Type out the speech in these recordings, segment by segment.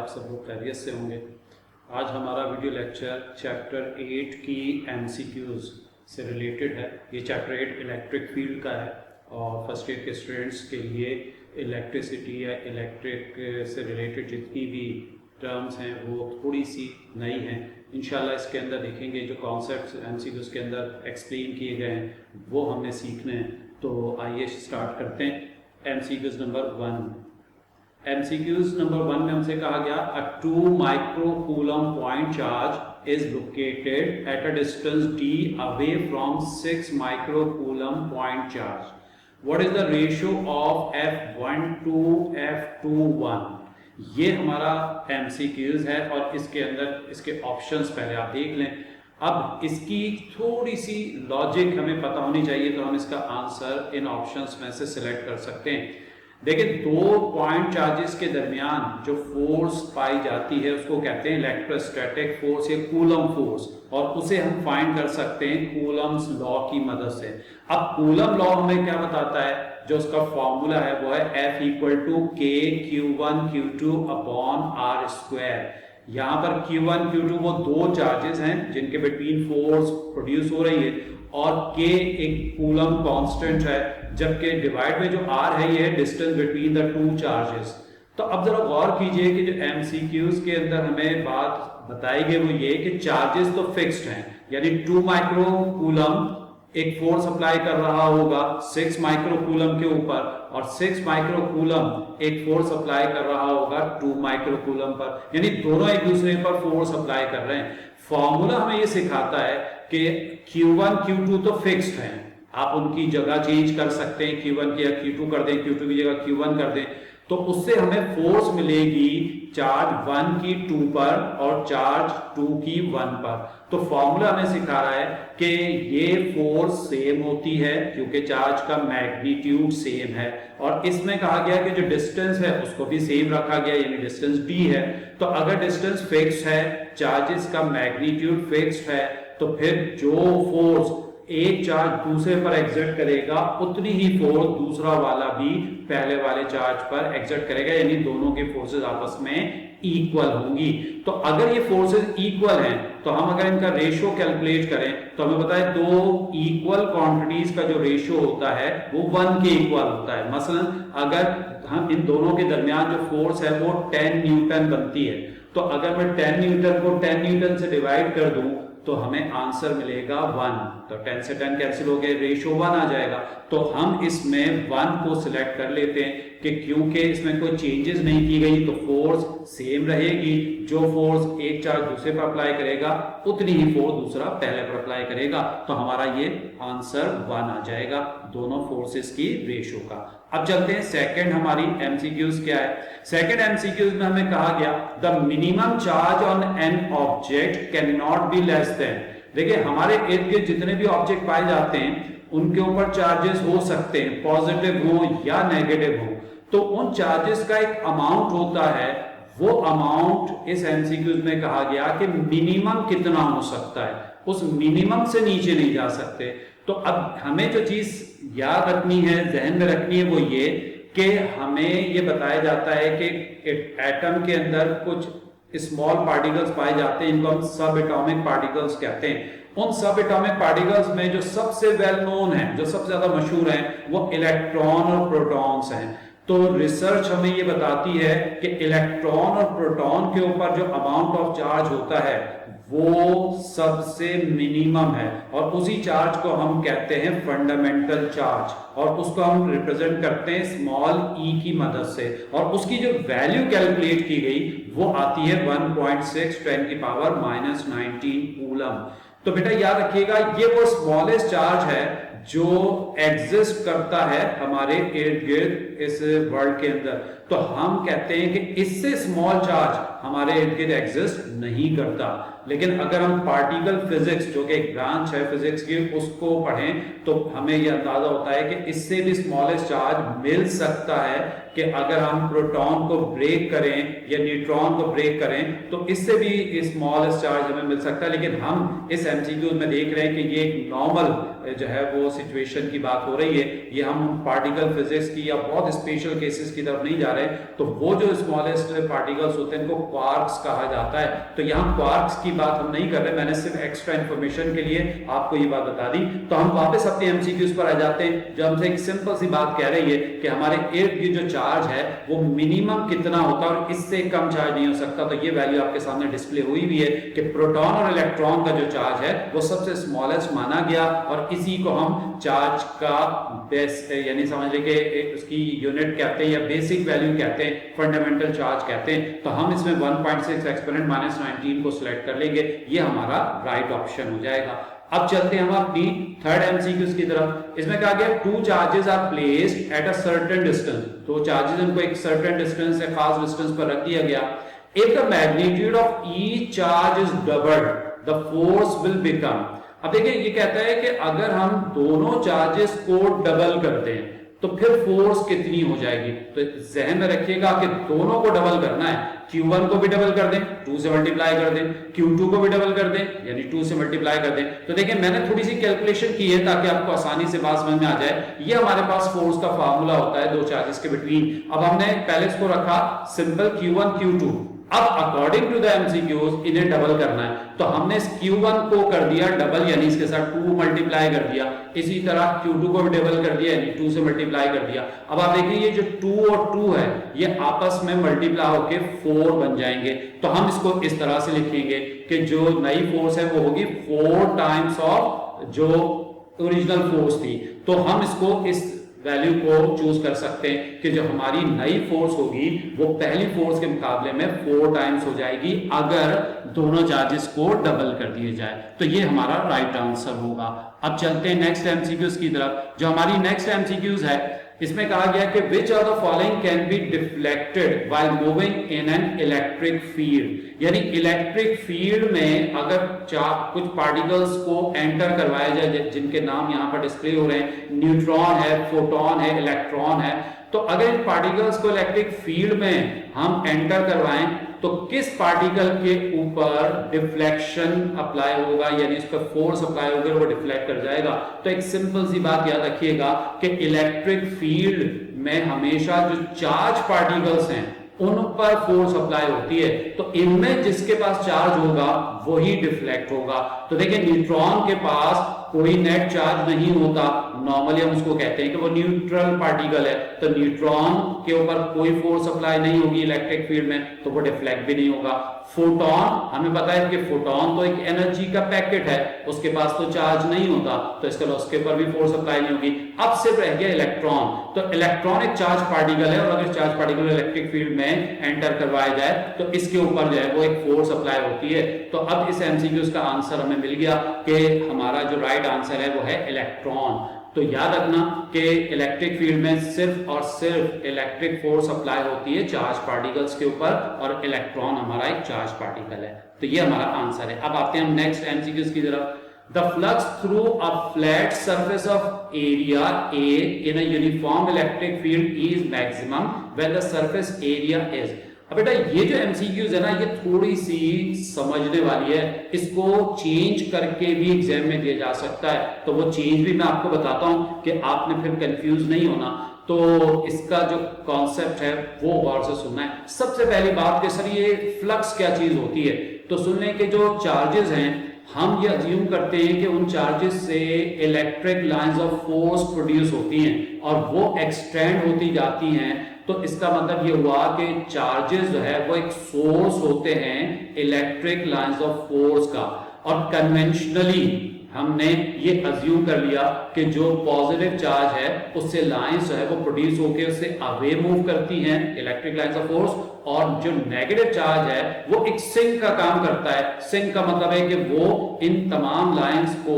आप सब लोग खैरियत से होंगे। आज हमारा वीडियो लेक्चर चैप्टर 8 की एमसीक्यूज़ से रिलेटेड है। ये चैप्टर 8 इलेक्ट्रिक फील्ड का है और फर्स्ट ईयर के स्टूडेंट्स के लिए इलेक्ट्रिसिटी या इलेक्ट्रिक से रिलेटेड जितनी भी टर्म्स हैं वो थोड़ी सी नई हैं। इंशाल्लाह इसके अंदर देखेंगे जो कॉन्सेप्ट्स एमसीक्यूज़ के अंदर एक्सप्लेन किए गए हैं वो हमने सीखने हैं। तो आइए स्टार्ट करते हैं। MCQs number 1। एमसीक्यूज़ नंबर 1 में हमसे कहा गया अ 2 microcoulomb point charge is located at a distance d away from 6 microcoulomb point charge. What is the ratio of F1 to F21? ये हमारा एमसीक्यूज़ है और इसके अंदर इसके ऑप्शंस पहले आप देख लें। अब इसकी थोड़ी सी लॉजिक हमें पता होनी चाहिए तो हम इसका आंसर इन ऑप्शंस में से सिलेक्ट कर सकते हैं। देखिए, दो पॉइंट चार्जेस के दरमियान जो फोर्स पाई जाती है उसको कहते हैं इलेक्ट्रोस्टैटिक फोर्स या कूलम फोर्स, और उसे हम फाइंड कर सकते हैं कूलम्स लॉ की मदद से। अब कूलम लॉ हमें क्या बताता है, जो उसका फॉर्मूला है वो है F equal to K Q1 Q2 upon R square. यहाँ पर Q1 Q2 वो दो चार्जेस हैं जिनके बिटवीन फोर्स प्रोड्यूस हो रही है और K एक कूलम कांस्टेंट है, जबकि डिवाइड में जो R है ये है distance between the two charges. तो अब जरा गौर कीजिए कि जो एमसीक्यूज के अंदर हमें बात बताई गई वो ये कि चार्जेस तो फिक्स्ड हैं, यानी 2 माइक्रोकूलम एक फोर्स अप्लाई कर रहा होगा 6 माइक्रोकूलम के ऊपर और 6 माइक्रोकूलम एक फोर्स अप्लाई कर रहा होगा 2 माइक्रोकूलम पर, यानी दोनों एक दूसरे पर फोर्स अप्लाई कर रहे हैं। फॉर्मूला हमें ये सिखाता है कि Q1 Q2 तो फिक्स्ड हैं, आप उनकी जगह चेंज कर सकते हैं, Q1 की जगह Q2 कर दें, Q2 की जगह Q1 कर दें, तो उससे हमें फोर्स मिलेगी चार्ज 1 की 2 पर और चार्ज 2 की 1 पर। तो फॉर्मूला हमें सिखा रहा है कि ये फोर्स सेम होती है क्योंकि चार्ज का मैग्नीट्यूड सेम है, और इसमें कहा गया कि जो डिस्टेंस है उसको भी सेम रखा गया, यानी डिस्टेंस d है। तो अगर डिस्टेंस फिक्स्ड है, चार्जेस का मैग्नीट्यूड फिक्स्ड है, तो फिर जो फोर्स एक चार्ज दूसरे पर एग्जर्ट करेगा उतनी ही फोर्स दूसरा वाला भी पहले वाले चार्ज पर एग्जर्ट करेगा, यानी दोनों के फोर्सेस आपस में इक्वल होंगी। तो अगर ये फोर्सेस इक्वल हैं तो हम अगर इनका रेशियो कैलकुलेट करें तो हमें पता है दो इक्वल क्वांटिटीज का जो रेशियो होता है वो 1 के इक्वल होता है। मसलन अगर हम इन दोनों के दरमियान जो फोर्स है वो 10 न्यूटन बनती है, तो अगर मैं 10 न्यूटन को 10 न्यूटन से डिवाइड कर दूं तो हमें आंसर मिलेगा 1। तो 10 से 10 कैंसिल हो गए, रेशियो 1 आ जाएगा। तो हम इसमें 1 को सिलेक्ट कर लेते हैं कि क्योंकि इसमें कोई चेंजेस नहीं की गई तो फोर्स सेम रहेगी, जो फोर्स एक चार्ज दूसरे पर अप्लाई करेगा उतनी ही फोर्स दूसरा पहले पर अप्लाई करेगा। तो हमारा ये आंसर 1 आ जाएगा दोनों फोर्सेस की रेशियो का। अब चलते हैं सेकंड हमारी एमसीक्यूज क्या है। सेकंड एमसीक्यूज में हमें कहा गया the minimum charge on an object can not be less than. देखिए, हमारे इर्द गिर्द जितने भी ऑब्जेक्ट पाए जाते हैं उनके ऊपर चार्जेस हो सकते हैं, पॉजिटिव हो या नेगेटिव हो। तो उन चार्जेस का एक अमाउंट होता है, वो अमाउंट इस एमसीक्यूज में कहा गया कि मिनिमम कितना हो सकता है, उस मिनिमम से नीचे नहीं जा सकते। तो अब हमें जो चीज याद रखनी है, जहन में रखनी है, वो ये कि हमें ये बताया जाता है कि एटम के अंदर कुछ स्मॉल पार्टिकल्स पाए जाते हैं, इनको हम सब एटॉमिक पार्टिकल्स कहते हैं। उन सब एटॉमिक पार्टिकल्स में जो सबसे वेल नोन है, जो सबसे ज्यादा मशहूर है, वो इलेक्ट्रॉन और प्रोटॉन्स हैं। तो रिसर्च हमें ये बताती है कि इलेक्ट्रॉन और प्रोटॉन के ऊपर जो अमाउंट ऑफ चार्ज होता है वो सबसे मिनिमम है, और उसी चार्ज को हम कहते हैं फंडामेंटल चार्ज, और उसको हम रिप्रेजेंट करते हैं स्मॉल e की मदद से, और उसकी जो वैल्यू कैलकुलेट की गई वो आती है 1.6 10 की पावर -19 कूलम। तो बेटा याद रखिएगा, ये वो स्मॉलेस्ट चार्ज है जो एग्जिस्ट करता है हमारे इर्द गिर्द इस वर्ल्ड के अंदर। तो हम कहते हैं कि इससे स्मॉल चार्ज हमारे इर्द गिर्द एग्जिस्ट नहीं करता। लेकिन अगर हम पार्टिकल फिजिक्स, जो कि एक ब्रांच है फिजिक्स की, उसको पढ़ें तो हमें यह अंदाजा होता है कि इससे भी स्मॉलेस्ट चार्ज मिल सकता है, कि अगर हम प्रोटॉन को ब्रेक करें या न्यूट्रॉन को ब्रेक करें तो इससे भी स्मॉलेस्ट चार्ज हमें मिल सकता है। लेकिन हम इस एमसीक्यू में देख रहे हैं कि ये एक नॉर्मल जो है वो सिचुएशन की बात हो रही है, ये हम पार्टिकल फिजिक्स की या बहुत बहुत स्पेशल केसेस की तरफ नहीं जा रहे, तो वो जो स्मॉलेस्ट पार्टिकल्स होते हैं इनको क्वार्क्स कहा जाता है। तो यहाँ क्वार्क्स की बात हम नहीं कर रहे, मैंने सिर्फ एक्स्ट्रा इंफॉर्मेशन के लिए आपको ये बात बता दी। तो हम वापस अपने एमसीक्यूज पर आ जाते हैं, जो हमसे एक सिंपल सी बात कह रही है कि हमारे इर्द गिर्द जो चार्ज है वो मिनिमम कितना होता है और इससे कम चार्ज नहीं हो सकता। तो ये वैल्यू आपके सामने डिस्प्ले हुई भी है कि प्रोटॉन और इलेक्ट्रॉन का जो चार्ज है वो सबसे स्मॉलेस्ट माना गया, और इसी को हम चार्ज का बेस यानी समझ लीजिए कि उसकी यूनिट कहते हैं या बेसिक वैल्यू कहते हैं, फंडामेंटल चार्ज कहते हैं। तो हम इसमें 1.6 एक्सपोनेंट -19 को सिलेक्ट कर लेंगे, ये हमारा राइट ऑप्शन हो जाएगा। अब चलते हैं हम अपनी थर्ड एमसीक्यूज की तरफ। इसमें कहा गया two charges are placed at a certain distance, तो चार्जेस इनको एक सर्टेन डिस्टेंस या खास डिस्टेंस पर रख दिया गया। If the magnitude of each charge is doubled the force will become. अब देखिए ये कहता है कि अगर हम दोनों चार्जेस को डबल करते हैं तो फिर फोर्स कितनी हो जाएगी। तो जहन में रखिएगा कि दोनों को डबल करना है, Q1 को भी डबल कर दें, 2 से मल्टीप्लाई कर दें, Q2 को भी डबल कर दें यानी 2 से मल्टीप्लाई कर दें। तो देखिए मैंने थोड़ी सी कैलकुलेशन की है ताकि आपको आसानी से बात समझ में आ जाए। ये हमारे पास फोर्स का फार्मूला होता है दो चार्जेस के बिटवीन। अब हमने पहले इसको रखा सिंपल Q1 Q2, अब अकॉर्डिंग टू द एमसीक्यूज इन्हें डबल करना है, तो हमने इस Q1 को कर दिया डबल यानी इसके साथ 2 मल्टीप्लाई कर दिया, इसी तरह Q2 को भी डबल कर दिया यानी 2 से मल्टीप्लाई कर दिया। अब आप देखिए ये जो 2 और 2 है ये आपस में मल्टीप्लाई होके 4 बन जाएंगे। तो हम इसको इस तरह से लिखेंगे कि जो नई फोर्स है वो होगी 4 टाइम्स ऑफ जो ओरिजिनल फोर्स थी। तो हम इसको इस वैल्यू को चूज कर सकते हैं कि जो हमारी नई फोर्स होगी वो पहली फोर्स के मुकाबले में 4 टाइम्स हो जाएगी अगर दोनों चार्जेस को डबल कर दिए जाए। तो ये हमारा राइट आंसर होगा। अब चलते हैं नेक्स्ट एमसीक्यूज की तरफ। जो हमारी नेक्स्ट एमसीक्यूज है इसमें कहा गया कि which of the following can be deflected while moving in an electric field. यानी इलेक्ट्रिक फील्ड में अगर कुछ पार्टिकल्स को एंटर करवाया जाए जिनके नाम यहाँ पर डिस्प्ले हो रहे हैं, न्यूट्रॉन है, फोटॉन है, इलेक्ट्रॉन है, तो अगर इन पार्टिकल्स को इलेक्ट्रिक फील्ड में हम एंटर करवाएं तो किस पार्टिकल के ऊपर डिफ्लेक्शन अप्लाई होगा यानी उस पर फोर्स अप्लाई होगा, वो डिफ्लेक्ट कर जाएगा। तो एक सिंपल सी बात याद रखिएगा कि इलेक्ट्रिक फील्ड में हमेशा जो चार्ज पार्टिकल्स हैं उन पर फोर्स अप्लाई होती है, तो इनमें जिसके पास चार्ज होगा वही डिफ्लेक्ट होगा। तो देखिए न्यूट्रॉन के पास कोई नेट चार्ज नहीं होता, नॉर्मली हम उसको कहते हैं कि वो न्यूट्रल पार्टिकल है, तो न्यूट्रॉन के ऊपर कोई फोर्स अप्लाई नहीं होगी इलेक्ट्रिक फील्ड में, तो वो डिफ्लेक्ट भी नहीं होगा। फोटॉन हमें पता है कि फोटॉन तो एक एनर्जी का पैकेट है, उसके पास तो चार्ज नहीं होता, तो इसके लिए उसके ऊपर भी फोर्स अप्लाई नहीं होगी। अब सिर्फ रह गया इलेक्ट्रॉन, तो इलेक्ट्रॉन एक चार्ज पार्टिकल है और अगर चार्ज पार्टिकल इलेक्ट्रिक फील्ड में एंटर करवाया जाए तो इसके ऊपर जो है वो एक फोर्स अप्लाई होती है। तो अब इस एमसीक्यूज का आंसर हमें मिल गया कि हमारा जो राइट आंसर है वो है इलेक्ट्रॉन। तो याद रखना कि इलेक्ट्रिक फील्ड में सिर्फ और सिर्फ इलेक्ट्रिक फोर्स अप्लाई होती है चार्ज पार्टिकल्स के ऊपर और इलेक्ट्रॉन हमारा एक चार्ज पार्टिकल है। तो ये हमारा आंसर है। अब आते हैं हम नेक्स्ट एमसीक्यूज की तरफ। The flux through a flat surface of area A in a uniform electric field is maximum when the surface area is। अब बेटा ये जो एमसीक्यूज है ना ये थोड़ी सी समझने वाली है, इसको चेंज करके भी एग्जाम में दिया जा सकता है, तो वो चेंज भी मैं आपको बताता हूं कि आपने फिर कंफ्यूज नहीं होना। तो इसका जो कॉन्सेप्ट है वो गौर से सुनना है। सबसे पहली बात कि सर ये फ्लक्स क्या चीज होती है, तो सुनने के जो चार्जेस हैं हम ये अज्यूम करते हैं कि उन चार्जेस से electric lines of force produce होती हैं और वो एक्सटेंड होती जाती हैं। तो इसका मतलब ये हुआ कि चार्जेस जो है वो एक सोर्स होते हैं इलेक्ट्रिक लाइंस ऑफ फोर्स का, और कन्वेंशनली हमने ये अज्यूम कर लिया कि जो पॉजिटिव चार्ज है उससे लाइंस जो है वो प्रोड्यूस होकर उससे अवे मूव करती हैं इलेक्ट्रिक लाइंस ऑफ फोर्स, और जो नेगेटिव चार्ज है वो एक सिंक का काम करता है। सिंक का मतलब है कि वो इन तमाम लाइंस को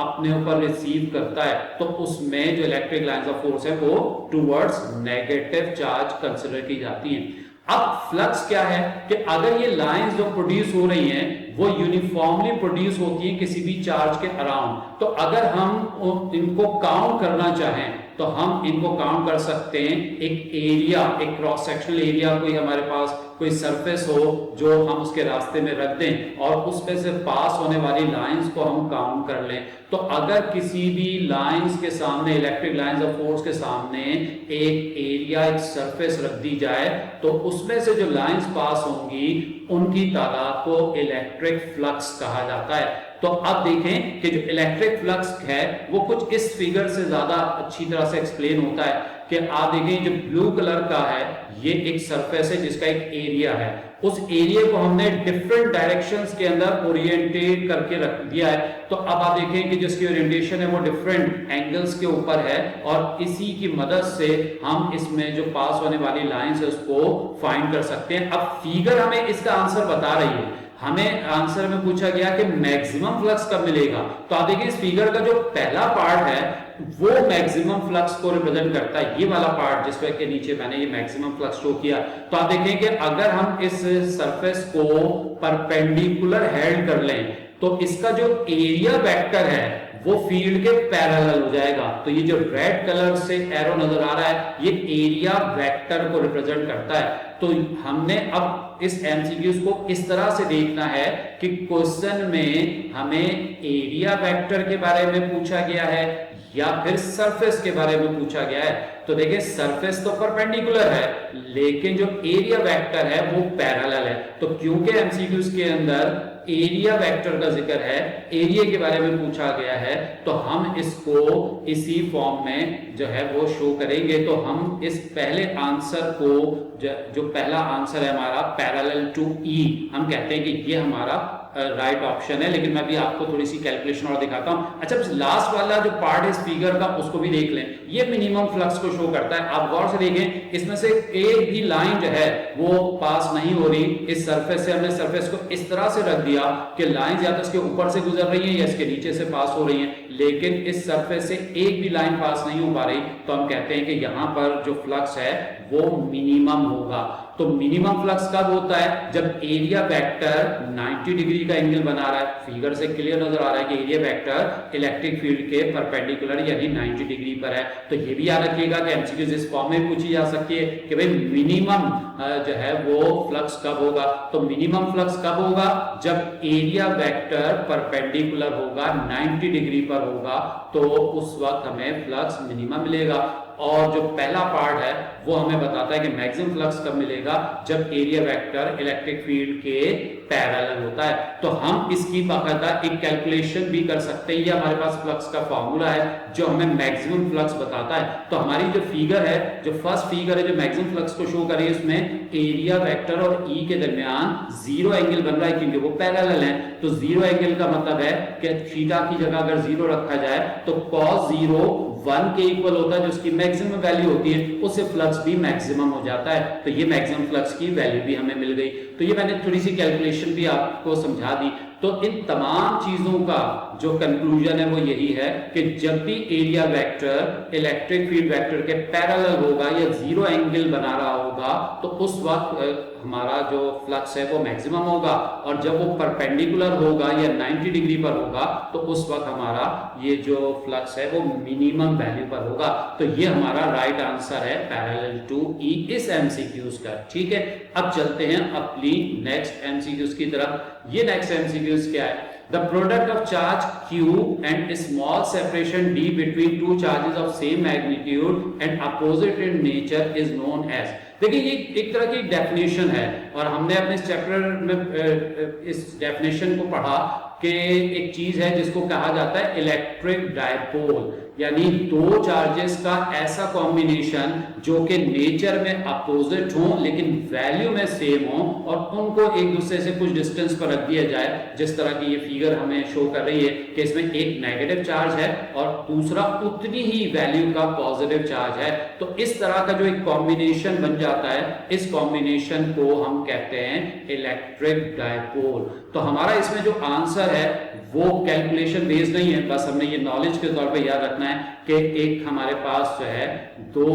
अपने ऊपर रिसीव करता है, तो उसमें जो इलेक्ट्रिक लाइंस ऑफ फोर्स है वो टुवर्ड्स नेगेटिव चार्ज कंसिडर की जाती हैं। अब फ्लक्स क्या है कि अगर ये लाइंस जो प्रोड्यूस हो रही हैं वो यूनिफॉर्मली प्रोड्यूस होती हैं किसी भी चार्ज के अराउंड, तो अगर हम इनको काउंट करना चाहें तो हम इनको काउंट कर सकते हैं। एक एरिया, एक क्रॉस सेक्शनल एरिया कोई हमारे पास कोई सरफेस हो जो हम उसके रास्ते में रख दें और उसमें से पास होने वाली लाइंस को हम काउंट कर लें। तो अगर किसी भी लाइंस के सामने, इलेक्ट्रिक लाइंस ऑफ फोर्स के सामने एक एरिया, एक सरफेस रख दी जाए तो उसमें से जो लाइंस पास होंगी उनकी तादाद को इलेक्ट्रिक फ्लक्स कहा जाता है। तो अब देखें कि जो इलेक्ट्रिक फ्लक्स है वो कुछ इस फिगर से ज्यादा अच्छी तरह से एक्सप्लेन होता है कि आप देखें जो ब्लू कलर का है ये एक सरफेस है जिसका एक एरिया है। उस एरिया को हमने डिफरेंट डायरेक्शंस के अंदर ओरिएंटेट करके रख दिया है। तो अब आप देखें कि जिसकी ओरिएंटेशन है वो डिफरेंट एंगल्स के ऊपर है और इसी की मदद से हम इसमें जो पास होने वाली लाइंस है उसको फाइंड कर सकते हैं। अब फिगर हमें इसका आंसर बता रही है। हमें आंसर में पूछा गया कि मैक्सिमम फ्लक्स कब मिलेगा। तो आप देखिए इस फिगर का जो पहला पार्ट है वो मैक्सिमम फ्लक्स को रिप्रेजेंट करता है, ये वाला पार्ट जिसपे के नीचे मैंने ये मैक्सिमम फ्लक्स शो किया। तो आप देखें कि अगर हम इस सरफेस को परपेंडिकुलर हेल्ड कर लें तो इसका जो एरिया वेक्टर है वो फील्ड के पैरेलल हो जाएगा। तो ये जो रेड कलर से एरो नजर आ रहा है ये एरिया वेक्टर को रिप्रेजेंट करता है। तो हमने अब इस एमसीक्यूज को इस तरह से देखना है कि क्वेश्चन में हमें एरिया वेक्टर के बारे में पूछा गया है या फिर सरफेस के बारे में पूछा गया है। तो देखिए सरफेस तो परपेंडिकुलर है लेकिन जो एरिया वेक्टर है वो पैरेलल है। तो क्योंकि एमसीक्यूज के अंदर एरिया वेक्टर का जिक्र है, एरिया के बारे में पूछा गया है, तो हम इसको इसी फॉर्म में जो है वो शो करेंगे। तो हम इस पहले आंसर को जो पहला आंसर है हमारा पैरेलल टू ई, हम कहते हैं कि ये हमारा राइट ऑप्शन है। लेकिन मैं भी आपको थोड़ी सी कैलकुलेशन और दिखाता हूं। अच्छा लास्ट वाला जो पार्ट है इस फिगर का उसको भी देख लें, ये मिनिमम फ्लक्स को शो करता है। आप गौर से देखें इसमें से एक भी लाइन जो है वो पास नहीं हो रही इस सरफेस से। हमने सरफेस को इस तरह से रख दिया कि लाइन या तो इसके ऊपर से गुजर रही है या इसके नीचे से पास हो रही है, लेकिन इस सरफेस से एक भी लाइन पास नहीं हो पा रही। तो हम कहते हैं कि यहां पर जो फ्लक्स है वो मिनिमम होगा। तो मिनिमम फ्लक्स कब होता है? जब एरिया वेक्टर 90 डिग्री का एंगल बना रहा है। फिगर से क्लियर नजर आ रहा है कि एरिया वेक्टर इलेक्ट्रिक फील्ड के परपेंडिकुलर यानी 90 डिग्री पर है। तो ये भी याद रखिएगा कि एमसीक्यूज इस फॉर्म में पूछी जा सकती है कि भाई मिनिमम जो है वो फ्लक्स कब होगा। तो मिनिमम फ्लक्स कब होगा? जब एरिया वेक्टर परपेंडिकुलर होगा, 90 डिग्री पर होगा, तो उस वक्त हमें फ्लक्स मिनिमम मिलेगा। और जो पहला पार्ट है वो हमें बताता है कि मैक्सिमम फ्लक्स कब मिलेगा? जब एरिया वेक्टर इलेक्ट्रिक फील्ड के पैरेलल होता है। तो हम इसकी बाकायदा एक कैलकुलेशन भी कर सकते हैं। ये हमारे पास फ्लक्स का फॉर्मूला है जो हमें मैक्सिमम फ्लक्स बताता है। तो हमारी जो फिगर है, जो फर्स्ट फिगर है जो मैक्सिमम फ्लक्स को शो कर रही है, उसमें एरिया वेक्टर और ई के दरमियान जीरो एंगल बन रहा है क्योंकि वो पैरेलल है। तो जीरो एंगल का मतलब है कि थीटा की जगह अगर जीरो रखा जाए तो cos 0 1 के इक्वल होता है, जो उसकी मैक्सिमम वैल्यू होती है, उससे फ्लक्स भी मैक्सिमम हो जाता है। तो ये मैक्सिमम फ्लक्स की वैल्यू भी हमें मिल गई। तो ये मैंने थोड़ी सी कैलकुलेशन भी आपको समझा दी। तो इन तमाम चीजों का जो कंक्लूजन है वो यही है कि जब भी area vector electric field vector के पैरेलल होगा या जीरो एंगल बना रहा होगा तो उस वक्त हमारा जो फ्लक्स है वो मैक्सिमम होगा, और जब वो परपेंडिकुलर होगा या 90 डिग्री पर होगा तो उस वक्त हमारा ये जो फ्लक्स है वो मिनिमम वैल्यू पर होगा। तो ये हमारा राइट आंसर है पैरेलल टू ई इस एमसीक्यूज का। ठीक है, अब चलते हैं अपनी नेक्स्ट एमसीक्यूज की तरफ। ये नेक्स्ट एमसीक्यूज क्या है? The product of charge Q and a small separation d between two charges of same magnitude and opposite in nature is known as। देखिए ये एक तरह की डेफिनेशन है और हमने अपने इस चैप्टर में इस डेफिनेशन को पढ़ा कि एक चीज है जिसको कहा जाता है इलेक्ट्रिक डायपोल, यानी दो चार्जेस का ऐसा कॉम्बिनेशन जो कि नेचर में अपोजिट हो लेकिन वैल्यू में सेम हो और उनको एक दूसरे से कुछ डिस्टेंस पर रख दिया जाए। जिस तरह की ये फिगर हमें शो कर रही है कि इसमें एक नेगेटिव चार्ज है और दूसरा उतनी ही वैल्यू का पॉजिटिव चार्ज है। तो इस तरह का जो एक कॉम्बिनेशन बन जाता है, इस कॉम्बिनेशन को हम कहते हैं इलेक्ट्रिक डायपोल। तो हमारा इसमें जो आंसर है वो कैलकुलेशन बेस्ड नहीं है, बस हमने ये नॉलेज के तौर पे याद रखना है कि एक हमारे पास जो है दो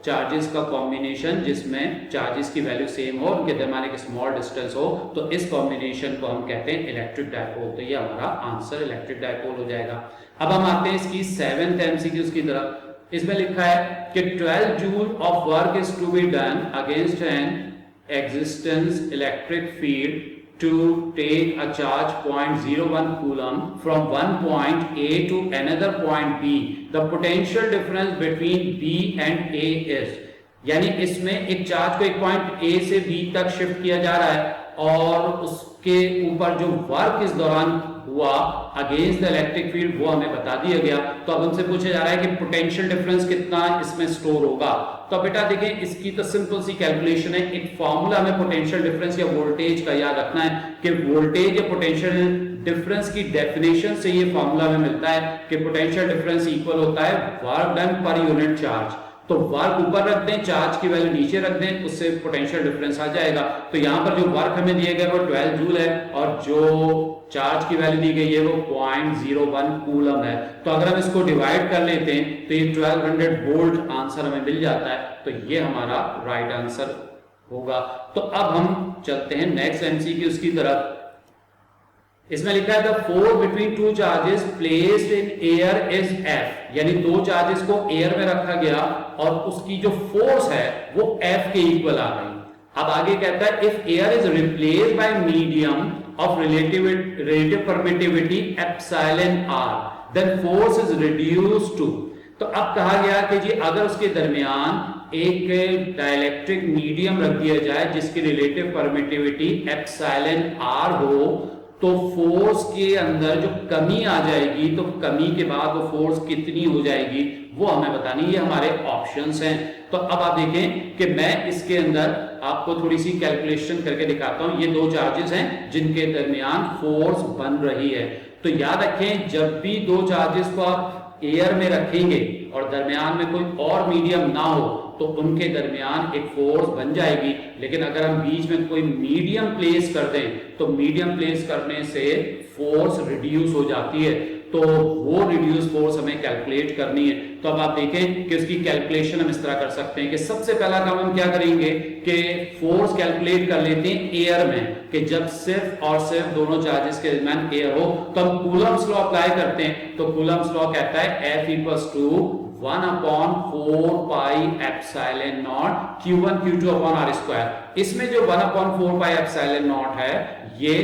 चार्जेस का कॉम्बिनेशन जिसमें चार्जेस की वैल्यू सेम हो, उनके दरमियान एक स्मॉल डिस्टेंस हो, तो इस कॉम्बिनेशन को हम कहते हैं इलेक्ट्रिक डायपोल। तो ये हमारा आंसर इलेक्ट्रिक डायपोल हो जाएगा। अब हम आते हैं इसकी 7th एमसीक्यूज की तरफ। इसमें लिखा है कि 12 joule of work is to be done against an existence electric field to take a charge 0.01 coulomb from one point A to another point B. The potential difference between B and A is, यानी इसमें एक charge को एक point A से B तक shift किया जा रहा है और उसके ऊपर जो वर्क इस दौरान हुआ अगेंस्ट द इलेक्ट्रिक फील्ड वो हमें बता दिया गया। तो अब हमसे पूछा जा रहा है कि पोटेंशियल डिफरेंस कितना इसमें स्टोर होगा। तो बेटा देखें, इसकी तो सिंपल सी कैलकुलेशन है। एक फॉर्मूला हमें पोटेंशियल डिफरेंस या वोल्टेज का याद रखना है कि वोल्टेज या पोटेंशियल डिफरेंस की डेफिनेशन से ये फॉर्मूला हमें मिलता है कि पोटेंशियल डिफरेंस इक्वल होता है work done per unit charge. तो वर्क ऊपर रख दें, चार्ज की वैल्यू नीचे रख दें, उससे पोटेंशियल डिफरेंस आ जाएगा। तो यहाँ पर जो वर्क हमें दिया गया वो 12 जूल है और जो चार्ज की वैल्यू दी गई है वो 0.01 कूलम है। तो अगर हम इसको डिवाइड कर लेते हैं तो ये 1200 वोल्ट आंसर हमें मिल जाता है। तो ये हमारा राइट आंसर होगा। तो अब हम चलते हैं नेक्स्ट एमसीक्यू की तरफ। इसमें लिखा है the force between two charges placed in air is F, यानी दो चार्जेस को एयर में रखा गया और उसकी जो फोर्स है वो F के इक्वल आ गई। अब आगे कहता है if air is replaced by medium of relative permittivity epsilon r then force is reduced to. तो अब कहा गया कि जी अगर उसके दरमियान एक डाइलेक्ट्रिक मीडियम रख दिया जाए जिसकी रिलेटिव परमिटिविटी एप्सिलॉन r हो तो फोर्स के अंदर जो कमी आ जाएगी तो कमी के बाद वो फोर्स कितनी हो जाएगी वो हमें बतानी। ये हमारे ऑप्शंस हैं। तो अब आप देखें कि मैं इसके अंदर आपको थोड़ी सी कैलकुलेशन करके दिखाता हूं। ये दो चार्जेस हैं जिनके दरमियान फोर्स बन रही है। तो याद रखें, जब भी दो चार्जेस को आप एयर में रखेंगे और दरमियान में कोई और मीडियम ना हो तो उनके दरमियान एक फोर्स बन जाएगी। लेकिन अगर हम बीच में कोई मीडियम प्लेस कर दें तो मीडियम प्लेस करने से फोर्स रिड्यूस हो जाती है। तो वो रिड्यूस फोर्स हमें कैलकुलेट करनी है। तो अब आप देखें कि उसकी कैलकुलेशन हम इस तरह कर सकते हैं कि सबसे पहला काम हम क्या करेंगे कि फोर्स कैलकुलेट कर लेते हैं एयर में, कि जब सिर्फ और सिर्फ दोनों चार्जेस के दरमियान एयर हो तो हम कूलम्ब्स लॉ अप्लाई करते हैं। तो कूलम्ब्स लॉ कहता है F equals to 1/4 pi epsilon naught Q1 Q2 upon R square. इसमें जो 1/4 पाई एप्सिलॉन नॉट है ये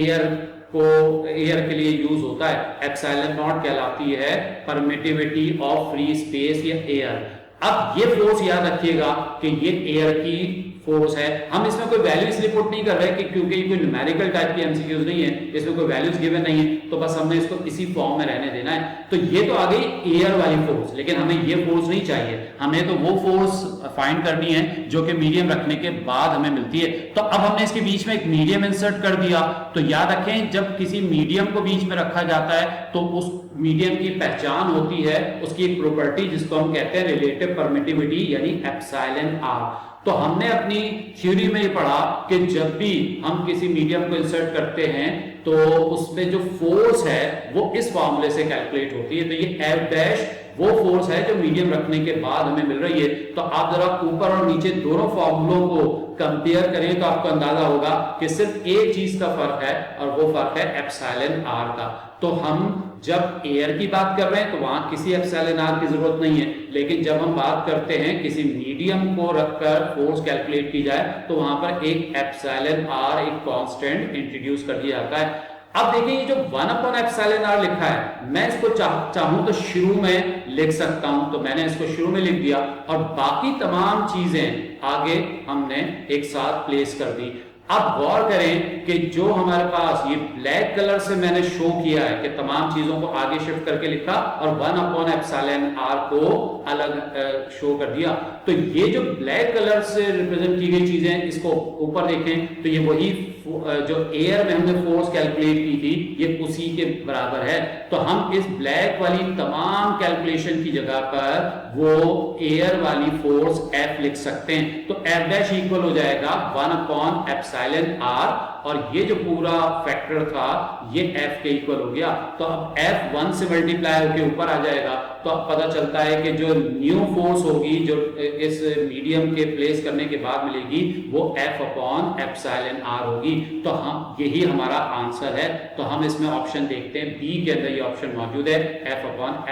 एयर के लिए यूज होता है। एप्सिलॉन नॉट कहलाती है परमिटिविटी ऑफ फ्री स्पेस या एयर। अब ये फोर्स याद रखिएगा कि ये एयर की फोर्स है। हम इसमें कोई वैल्यू इसलिए पुट नहीं कर रहे कि क्योंकि ये कोई न्यूमेरिकल टाइप की एमसीक्यूज नहीं है, इसमें कोई वैल्यूज गिवन नहीं है, तो बस हमने इसको इसी फॉर्म में रहने देना है। तो ये तो आ गई एयर वाली फोर्स, लेकिन हमें ये फोर्स नहीं चाहिए। हमें तो वो फोर्स फाइंड करनी है जो कि मीडियम रखने के बाद हमें मिलती है। तो अब हमने इसके बीच में एक मीडियम इंसर्ट कर दिया। तो याद रखें, जब किसी मीडियम को बीच में रखा जाता है तो उस मीडियम की पहचान होती है, उसकी एक प्रॉपर्टी जिसको हम कहते हैं रिलेटिव परमिटिविटी यानी एप्सिलॉन r। तो हमने अपनी थ्योरी में ये पढ़ा कि जब भी हम किसी मीडियम को इंसर्ट करते हैं तो उसमें जो फोर्स है वो इस फॉर्मूले से कैलकुलेट होती है। तो ये F डैश वो फोर्स है जो मीडियम रखने के बाद हमें मिल रही है। तो आप जरा ऊपर और नीचे दोनों फॉर्मूलों को कंपेयर करें तो आपको अंदाजा होगा कि सिर्फ एक चीज का फर्क है और वो फर्क है एप्सिलॉन r का। तो हम जब एयर की बात कर रहे हैं तो वहां किसी एप्सिलॉन r की जरूरत नहीं है, लेकिन जब हम बात करते हैं किसी मीडियम को रखकर फोर्स कैलकुलेट की जाए तो वहां पर एक एप्सिलॉन r एक कांस्टेंट इंट्रोड्यूस कर दिया जाता है। अब देखिए, ये जो 1/εr लिखा है, मैं इसको चाहूं तो शुरू में लिख सकता हूं। तो मैंने इसको शुरू में लिख दिया और बाकी तमाम चीजें आगे हमने एक साथ प्लेस कर दी। अब गौर करें कि जो हमारे पास ये ब्लैक कलर से मैंने शो किया है कि तमाम चीजों को आगे शिफ्ट करके लिखा और 1/εr को अलग शो कर दिया। तो ये जो ब्लैक कलर से रिप्रेजेंट की गई चीजें, इसको ऊपर देखें तो ये वही जो एयर में हमने फोर्स कैलकुलेट की थी ये उसी के बराबर है। तो हम इस ब्लैक वाली तमाम कैलकुलेशन की जगह पर वो एयर वाली फोर्स F लिख सकते हैं। तो F डैश इक्वल हो जाएगा 1/εr और ये जो पूरा फैक्टर था ये f के इक्वल हो गया। तो अब f 1 से मल्टीप्लाई होकर ऊपर आ जाएगा। तो अब पता चलता है कि जो न्यू फोर्स होगी जो इस मीडियम के प्लेस करने के बाद मिलेगी वो F अपॉन एप्सिलॉन r होगी। तो हम यही हमारा आंसर है। तो हम इसमें ऑप्शन देखते हैं, बी के अंदर ये ऑप्शन मौजूद है, F अपॉन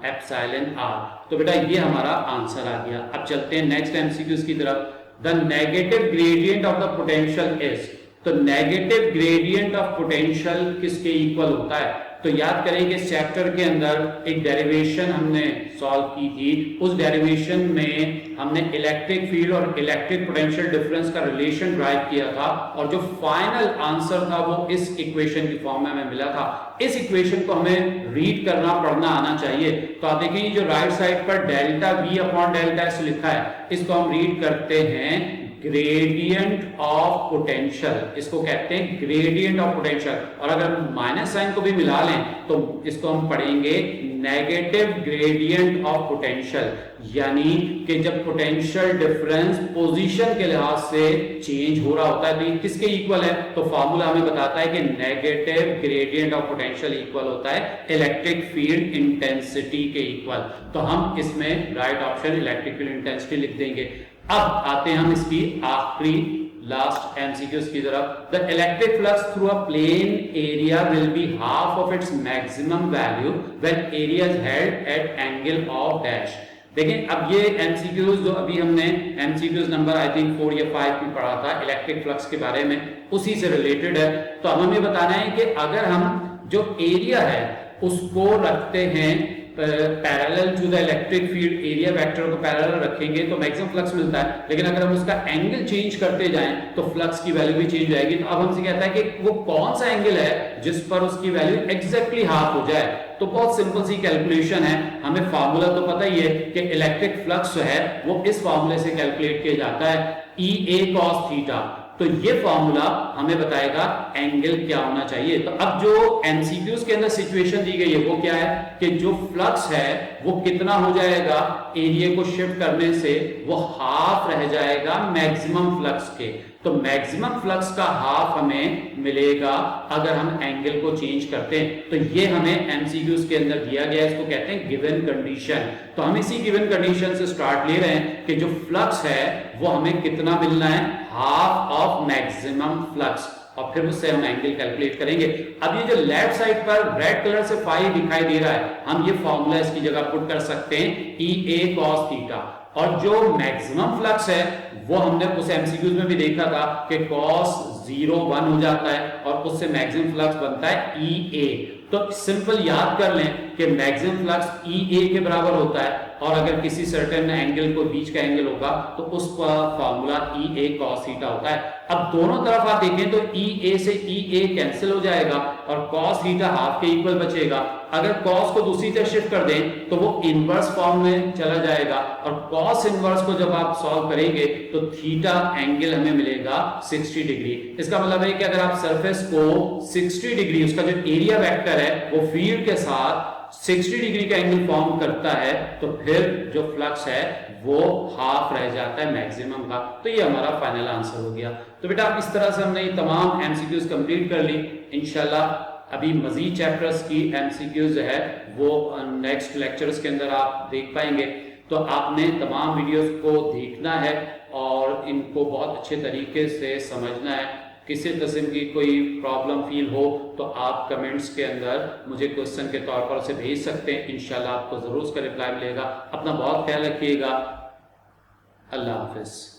एप्सिलॉन r। तो बेटा ये हमारा आंसर आ गया। अब चलते हैं नेक्स्ट एमसीक्यूज की तरफ। The negative gradient of the potential is, तो नेगेटिव ग्रेडियंट ऑफ पोटेंशियल किसके इक्वल होता है? तो याद करें कि इस चैप्टर के अंदर एक डेरिवेशन हमने सॉल्व की थी। उस डेरिवेशन में हमने इलेक्ट्रिक फील्ड और इलेक्ट्रिक पोटेंशियल डिफरेंस का रिलेशन ड्राइव किया था और जो फाइनल आंसर था वो इस इक्वेशन की फॉर्म में हमें मिला था। इस इक्वेशन को हमें रीड करना पढ़ना आना चाहिए। तो आप देखेंगे जो राइट साइड पर delta V upon delta S लिखा है, इसको हम रीड करते हैं ग्रेडियंट ऑफ पोटेंशियल, इसको कहते हैं ग्रेडियंट ऑफ पोटेंशियल। और अगर माइनस साइन को भी मिला लें तो इसको हम पढ़ेंगे नेगेटिव ग्रेडियंट ऑफ पोटेंशियल, यानी कि जब पोटेंशियल डिफरेंस पोजीशन के लिहाज से चेंज हो रहा होता है तो ये किसके इक्वल है? तो फॉर्मूला हमें बताता है कि negative gradient of potential equal होता है इलेक्ट्रिक फील्ड इंटेंसिटी के इक्वल। तो हम इसमें right option electric field intensity लिख देंगे। अब आते हैं हम इसकी आखिरी लास्ट एमसीक्यूज की तरफ। The electric flux through a plain area will be half of its maximum value when area is held at angle of dash. देखिए अब ये एमसीक्यूज जो अभी हमने एमसीक्यूज नंबर आई थिंक 4 या 5 में पढ़ा था इलेक्ट्रिक फ्लक्स के बारे में, उसी से रिलेटेड है। तो अब हमें बताना है कि अगर हम जो एरिया है उसको रखते हैं parallel to the electric field, area vector को पैरेलल रखेंगे तो मैक्सिमम फ्लक्स मिलता है। लेकिन अगर हम उसका एंगल चेंज करते जाएं तो फ्लक्स की वैल्यू भी चेंज हो जाएगी। तो अब हमसे कहता है कि वो कौन सा एंगल है जिस पर उसकी वैल्यू एग्जैक्टली हाफ हो जाए। तो बहुत सिंपल सी कैलकुलेशन है, हमें फार्मूला तो पता ही है कि इलेक्ट्रिक फ्लक्स जो है वो इस फार्मूले से कैलकुलेट किया जाता है EA cos थीटा। तो ये फॉर्मूला हमें बताएगा एंगल क्या होना चाहिए। तो अब जो एमसीक्यूज के अंदर सिचुएशन दी गई है वो क्या है कि जो फ्लक्स है वो कितना हो जाएगा, एरिया को शिफ्ट करने से वो हाफ रह जाएगा मैक्सिमम फ्लक्स के। तो मैक्सिमम फ्लक्स का हाफ हमें मिलेगा अगर हम एंगल को चेंज करते हैं। तो ये हमें एमसीक्यूज के अंदर दिया गया है, इसको कहते हैं गिवन कंडीशन। तो हम इसी गिवन कंडीशन से स्टार्ट ले रहे हैं कि जो फ्लक्स है वो हमें कितना मिलना है, हाफ ऑफ मैक्सिमम फ्लक्स, और फिर उससे हम एंगल कैलकुलेट करेंगे। अब ये जो लेफ्ट साइड पर रेड कलर से फाई दिखाई दे रहा है, हम ये फॉर्मूला इसकी जगह पुट कर सकते हैं EA cos थीटा। और जो मैक्सिमम फ्लक्स है वो हमने उस एमसीक्यूज में भी देखा था कि cos 0 1 हो जाता है और उससे मैक्सिमम फ्लक्स बनता है EA। तो सिंपल याद कर लें कि मैक्सिमम फ्लक्स EA के बराबर होता है और अगर किसी सर्टेन एंगल को बीच का एंगल होगा तो उसका फॉर्मूला EA cos थीटा होता है। अब दोनों तरफ आप देखें तो EA से EA कैंसिल हो जाएगा और cos थीटा हाफ के इक्वल बचेगा। अगर cos को दूसरी तरफ शिफ्ट कर दें तो वो इनवर्स फॉर्म में चला जाएगा और cos इनवर्स को जब आप सॉल्व करेंगे तो थीटा एंगल हमें मिलेगा 60 डिग्री। इसका मतलब है कि अगर आप सरफेस को 60 डिग्री, उसका जो एरिया वेक्टर है वो फील्ड के साथ 60 डिग्री का एंगल फॉर्म करता है तो फिर जो फ्लक्स है वो हाफ रह जाता है मैक्सिमम का। तो ये हमारा फाइनल आंसर हो गया। तो बेटा इस तरह से हमने ये तमाम एमसीक्यूज कंप्लीट कर ली। इंशाल्लाह अभी मजीद चैप्टर्स की एमसीक्यूज है वो नेक्स्ट लेक्चर्स के अंदर आप देख पाएंगे। तो आपने तमाम वीडियोस को देखना है और इनको बहुत अच्छे तरीके से समझना है। किसी किस्म की कोई प्रॉब्लम फील हो तो आप कमेंट्स के अंदर मुझे क्वेश्चन के तौर पर उसे भेज सकते हैं। इंशाल्लाह आपको ज़रूर उसका रिप्लाई मिलेगा। अपना बहुत ख्याल रखिएगा। अल्लाह हाफिज़।